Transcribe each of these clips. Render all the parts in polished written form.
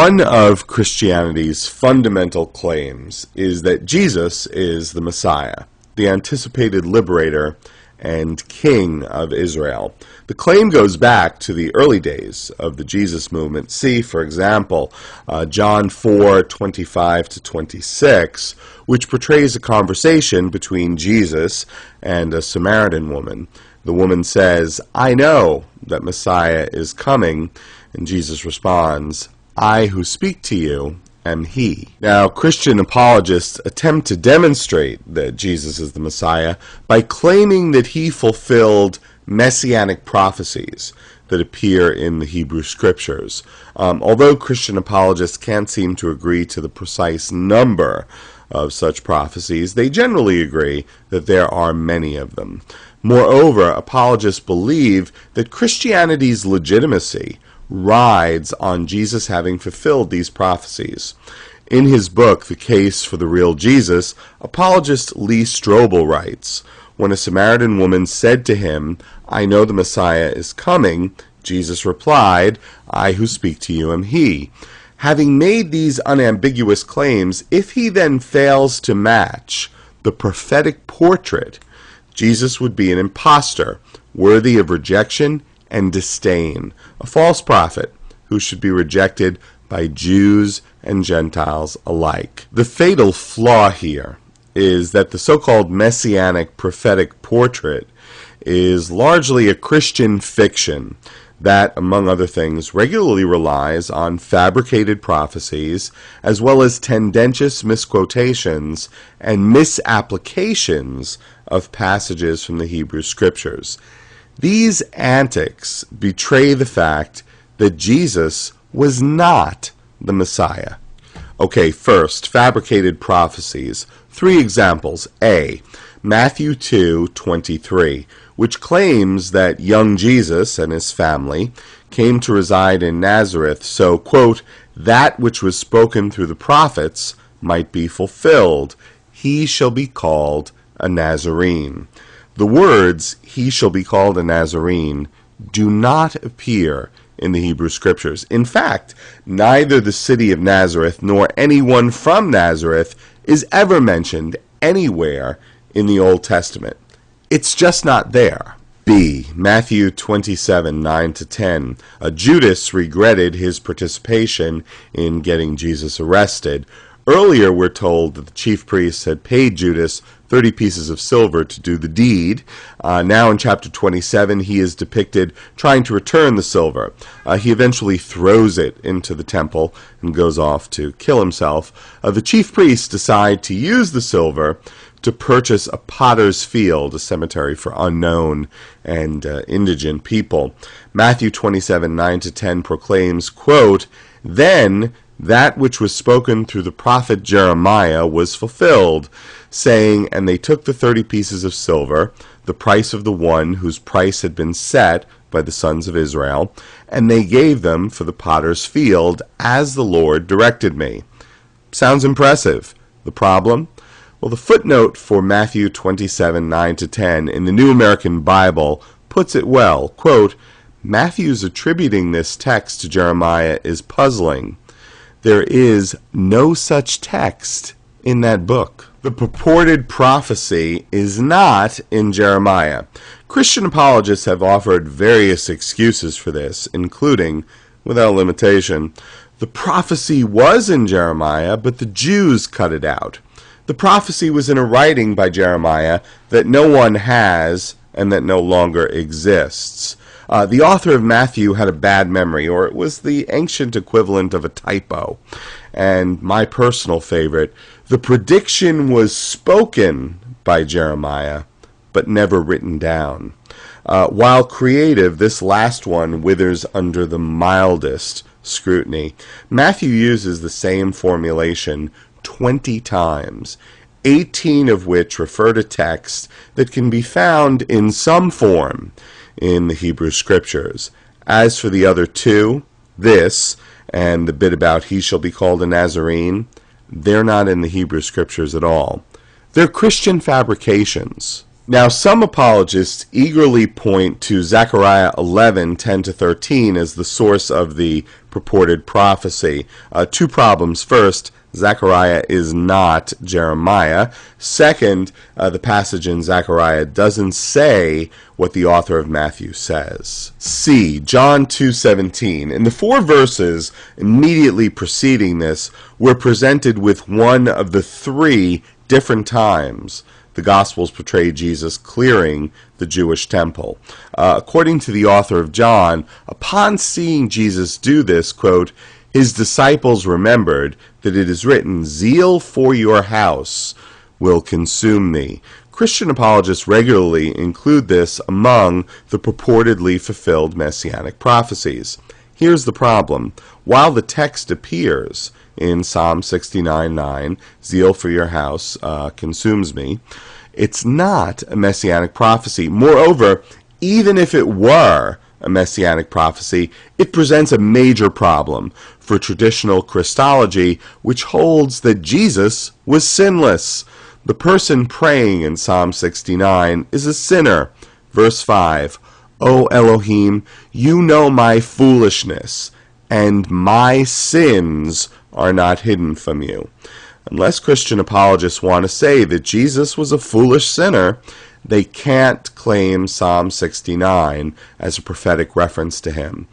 One of Christianity's fundamental claims is that Jesus is the Messiah, the anticipated liberator and king of Israel. The claim goes back to the early days of the Jesus movement. See, for example, John 4:25-26, which portrays a conversation between Jesus and a Samaritan woman. The woman says, "I know that Messiah is coming," and Jesus responds, "I who speak to you am he." Now, Christian apologists attempt to demonstrate that Jesus is the Messiah by claiming that he fulfilled messianic prophecies that appear in the Hebrew Scriptures. Although Christian apologists can't seem to agree to the precise number of such prophecies, they generally agree that there are many of them. Moreover, apologists believe that Christianity's legitimacy rides on Jesus having fulfilled these prophecies. In his book, The Case for the Real Jesus, apologist Lee Strobel writes, "When a Samaritan woman said to him, 'I know the Messiah is coming,' Jesus replied, 'I who speak to you am he.' Having made these unambiguous claims, if he then fails to match the prophetic portrait, Jesus would be an impostor, worthy of rejection and disdain, a false prophet who should be rejected by Jews and Gentiles alike." The fatal flaw here is that the so-called messianic prophetic portrait is largely a Christian fiction that, among other things, regularly relies on fabricated prophecies as well as tendentious misquotations and misapplications of passages from the Hebrew Scriptures. These antics betray the fact that Jesus was not the Messiah. Okay, first, fabricated prophecies. 3 examples. A, Matthew 2:23, which claims that young Jesus and his family came to reside in Nazareth so, quote, "that which was spoken through the prophets might be fulfilled. He shall be called a Nazarene." The words, "he shall be called a Nazarene," do not appear in the Hebrew Scriptures. In fact, neither the city of Nazareth nor anyone from Nazareth is ever mentioned anywhere in the Old Testament. It's just not there. B, Matthew 27:9-10. Judas regretted his participation in getting Jesus arrested. Earlier, we're told that the chief priests had paid Judas 30 pieces of silver to do the deed. Now in chapter 27, he is depicted trying to return the silver. He eventually throws it into the temple and goes off to kill himself. The chief priests decide to use the silver to purchase a potter's field, a cemetery for unknown and indigent people. Matthew 27:9-10 proclaims, quote, "Then that which was spoken through the prophet Jeremiah was fulfilled, saying, and they took the 30 pieces of silver, the price of the one whose price had been set by the sons of Israel, and they gave them for the potter's field, as the Lord directed me." Sounds impressive. The problem? Well, the footnote for Matthew 27:9-10 in the New American Bible puts it well. Quote, "Matthew's attributing this text to Jeremiah is puzzling. There is no such text in that book." The purported prophecy is not in Jeremiah. Christian apologists have offered various excuses for this, including, without limitation, the prophecy was in Jeremiah, but the Jews cut it out. The prophecy was in a writing by Jeremiah that no one has and that no longer exists. The author of Matthew had a bad memory, or it was the ancient equivalent of a typo. And my personal favorite, the prediction was spoken by Jeremiah, but never written down. While creative, this last one withers under the mildest scrutiny. Matthew uses the same formulation 20 times, 18 of which refer to texts that can be found in some form in the Hebrew Scriptures. As for the other 2, this and the bit about "he shall be called a Nazarene," they're not in the Hebrew Scriptures at all. They're Christian fabrications, Now, some apologists eagerly point to Zechariah 11:10-13 as the source of the purported prophecy. Two problems. First, Zechariah is not Jeremiah. Second, the passage in Zechariah doesn't say what the author of Matthew says. C. John 2:17. In the 4 verses immediately preceding this, we're presented with one of the 3 different times the Gospels portray Jesus clearing the Jewish temple. According to the author of John, upon seeing Jesus do this, quote, his disciples remembered that it is written, zeal for your house will consume me. Christian apologists regularly include this among the purportedly fulfilled messianic prophecies. Here's the problem. While the text appears in Psalm 69:9, zeal for your house consumes me, it's not a messianic prophecy. Moreover, even if it were a messianic prophecy, it presents a major problem for traditional Christology, which holds that Jesus was sinless. The person praying in Psalm 69 is a sinner. Verse 5, O Elohim, you know my foolishness, and my sins are not hidden from you. Unless Christian apologists want to say that Jesus was a foolish sinner, they can't claim Psalm 69 as a prophetic reference to him.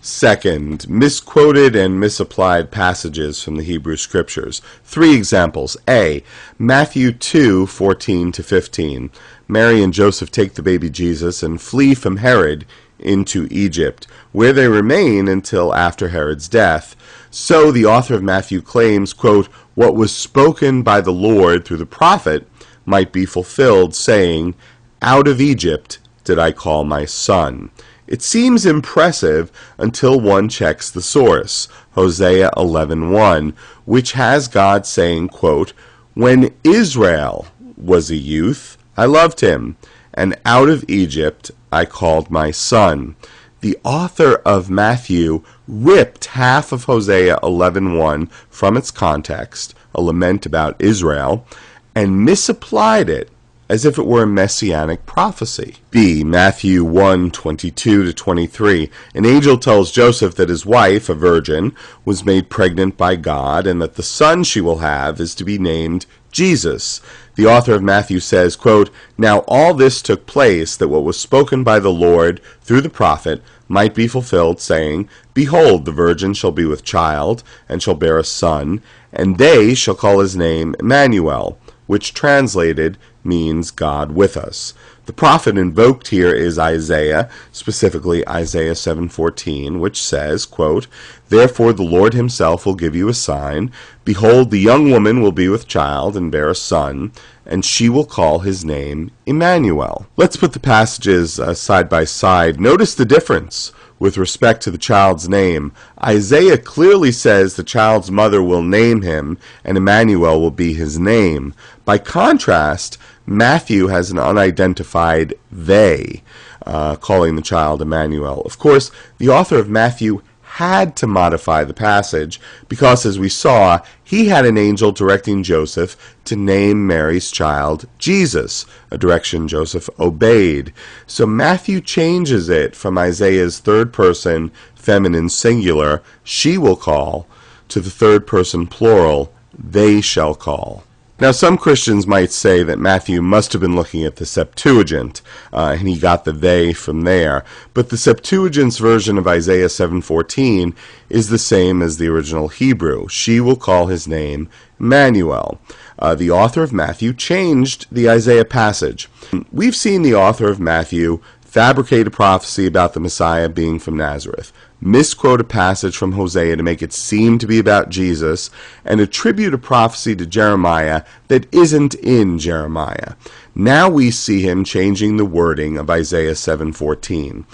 Second, misquoted and misapplied passages from the Hebrew Scriptures. 3 examples. A. Matthew 2:14-15. Mary and Joseph take the baby Jesus and flee from Herod into Egypt, where they remain until after Herod's death. So the author of Matthew claims, quote, what was spoken by the Lord through the prophet might be fulfilled, saying, out of Egypt did I call my son. It seems impressive until one checks the source, Hosea 11:1, which has God saying, quote, when Israel was a youth, I loved him, and out of Egypt I called my son. The author of Matthew ripped half of Hosea 11:1 from its context, a lament about Israel, and misapplied it as if it were a messianic prophecy. B. Matthew 1:22-23. An angel tells Joseph that his wife, a virgin, was made pregnant by God, and that the son she will have is to be named Jesus. The author of Matthew says, quote, now all this took place that what was spoken by the Lord through the prophet might be fulfilled, saying, behold, the virgin shall be with child, and shall bear a son, and they shall call his name Emmanuel, which translated means God with us. The prophet invoked here is Isaiah, specifically Isaiah 7:14, which says, quote, therefore the Lord himself will give you a sign. Behold, the young woman will be with child and bear a son, and she will call his name Emmanuel. Let's put the passages side by side. Notice the difference with respect to the child's name. Isaiah clearly says the child's mother will name him, and Emmanuel will be his name. By contrast, Matthew has an unidentified they, calling the child Emmanuel. Of course, the author of Matthew had to modify the passage because, as we saw, he had an angel directing Joseph to name Mary's child Jesus, a direction Joseph obeyed. So Matthew changes it from Isaiah's third person feminine singular, she will call, to the third person plural, they shall call. Now, some Christians might say that Matthew must have been looking at the Septuagint, and he got the they from there. But the Septuagint's version of Isaiah 7:14 is the same as the original Hebrew. She will call his name Emmanuel. The author of Matthew changed the Isaiah passage. We've seen the author of Matthew fabricate a prophecy about the Messiah being from Nazareth, misquote a passage from Hosea to make it seem to be about Jesus, and attribute a prophecy to Jeremiah that isn't in Jeremiah. Now we see him changing the wording of Isaiah 7:14.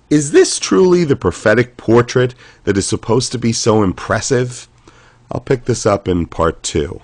Is this truly the prophetic portrait that is supposed to be so impressive? I'll pick this up in part 2.